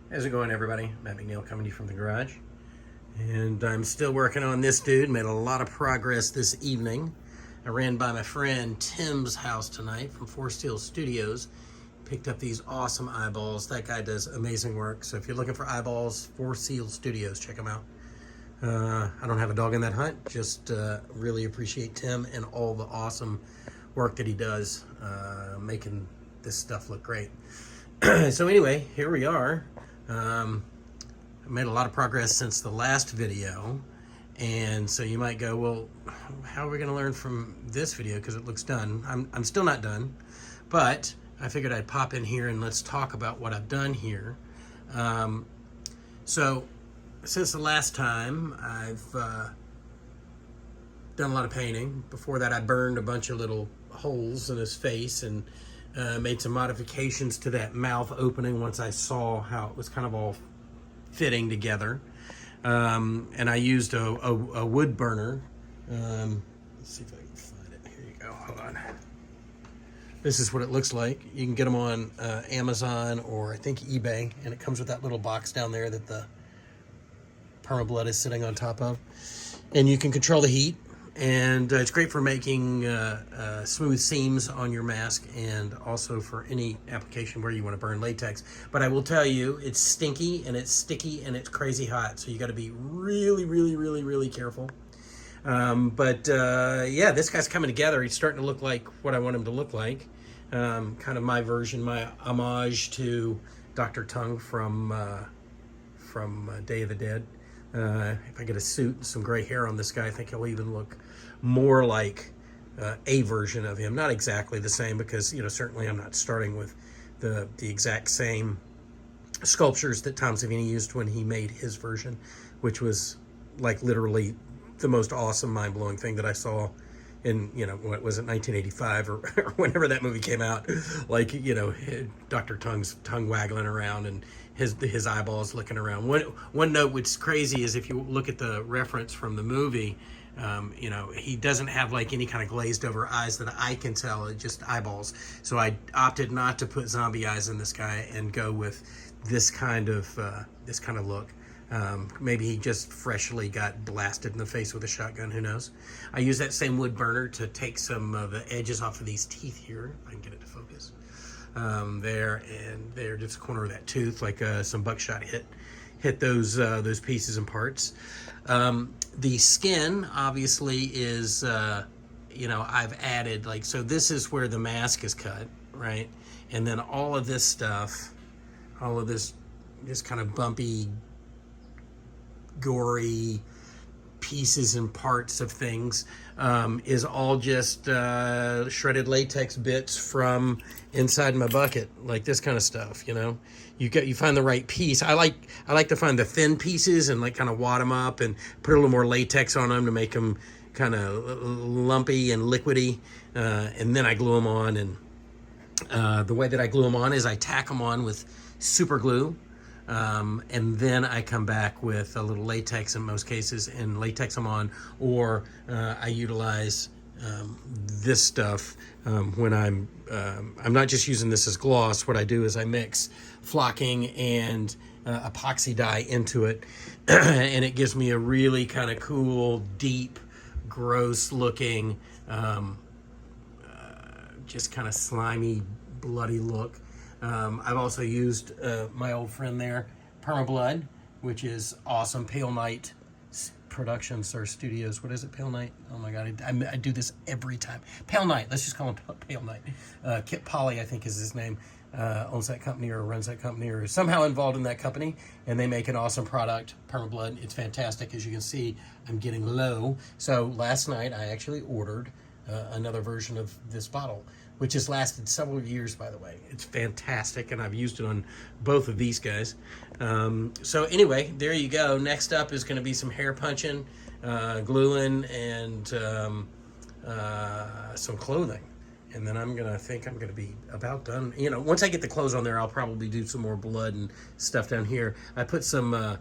How's it going, everybody? Matt McNeil coming to you from the garage. And I'm still working on this dude. Made a lot of progress this evening. I ran by my friend Tim's house tonight from Four Steel Studios. Picked up these awesome eyeballs. That guy does amazing work. So if you're looking for eyeballs, Four Steel Studios, check them out. I don't have a dog in that hunt. Just really appreciate Tim and all the awesome work that he does making this stuff look great. So anyway, here we are. I made a lot of progress since the last video, and so you might go, well, how are we going to learn from this video because it looks done? I'm still not done, but I figured I'd pop in here and let's talk about what I've done here. So since the last time, I've done a lot of painting. Before that, I burned a bunch of little holes in his face and made some modifications to that mouth opening once I saw how it was kind of all fitting together. And I used a wood burner. Let's see if I can find it. Here you go. Hold on. This is what it looks like. You can get them on Amazon or I think eBay, and it comes with that little box down there that the permablood is sitting on top of. And you can control the heat. And it's great for making smooth seams on your mask and also for any application where you want to burn latex. But I will tell you, it's stinky and it's sticky and it's crazy hot. So you got to be really, really, really, really careful. Yeah, this guy's coming together. He's starting to look like what I want him to look like. Kind of my version, my homage to Dr. Tongue from Day of the Dead. If I get a suit and some gray hair on this guy, I think he'll even look more like a version of him. Not exactly the same because, you know, certainly I'm not starting with the exact same sculptures that Tom Savini used when he made his version, which was like literally the most awesome, mind-blowing thing that I saw in, you know, what was it, 1985 or whenever that movie came out. Like, you know, Dr. Tongue's tongue waggling around and his eyeballs looking around. One note which is crazy is if you look at the reference from the movie, you know, he doesn't have like any kind of glazed over eyes that I can tell. It's just eyeballs. So I opted not to put zombie eyes in this guy and go with this kind of look. Maybe he just freshly got blasted in the face with a shotgun, who knows. I use that same wood burner to take some of the edges off of these teeth here. If I can get it to focus. There and there, just the corner of that tooth, like some buckshot hit those pieces and parts. The skin obviously is, you know, I've added like, so this is where the mask is cut, right? And then all of this stuff, all of this just kind of bumpy, gory pieces and parts of things is all just shredded latex bits from inside my bucket, like this kind of stuff. You know, you find the right piece. I like to find the thin pieces and like kind of wad them up and put a little more latex on them to make them kind of lumpy and liquidy, and then I glue them on. And the way that I glue them on is I tack them on with super glue. And then I come back with a little latex in most cases and latex them on, or I utilize this stuff when I'm not just using this as gloss. What I do is I mix flocking and epoxy dye into it, and it gives me a really kind of cool, deep, gross looking, just kind of slimy, bloody look. I've also used my old friend there, Permablood, which is awesome. Pale Night Productions or Studios. What is it, Pale Night? Oh my God, I do this every time. Pale Night, let's just call him Pale Night. Kit Polly, I think is his name, owns that company or runs that company or is somehow involved in that company, and they make an awesome product, Permablood. It's fantastic. As you can see, I'm getting low. So last night I actually ordered another version of this bottle, which has lasted several years, by the way. It's fantastic, and I've used it on both of these guys. So anyway, there you go. Next up is going to be some hair punching, gluing, and some clothing. And then I'm going to be about done. You know, once I get the clothes on there, I'll probably do some more blood and stuff down here. I put some,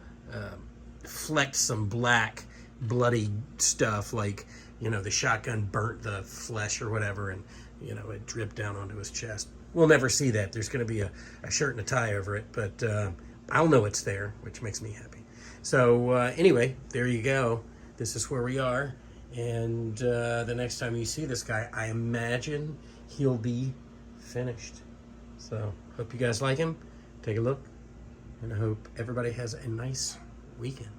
flecked some black, bloody stuff, like, you know, the shotgun burnt the flesh or whatever, and you know, it dripped down onto his chest. We'll never see that. There's going to be a shirt and a tie over it, but I'll know it's there, which makes me happy. So anyway, there you go. This is where we are. And the next time you see this guy, I imagine he'll be finished. So hope you guys like him. Take a look. And I hope everybody has a nice weekend.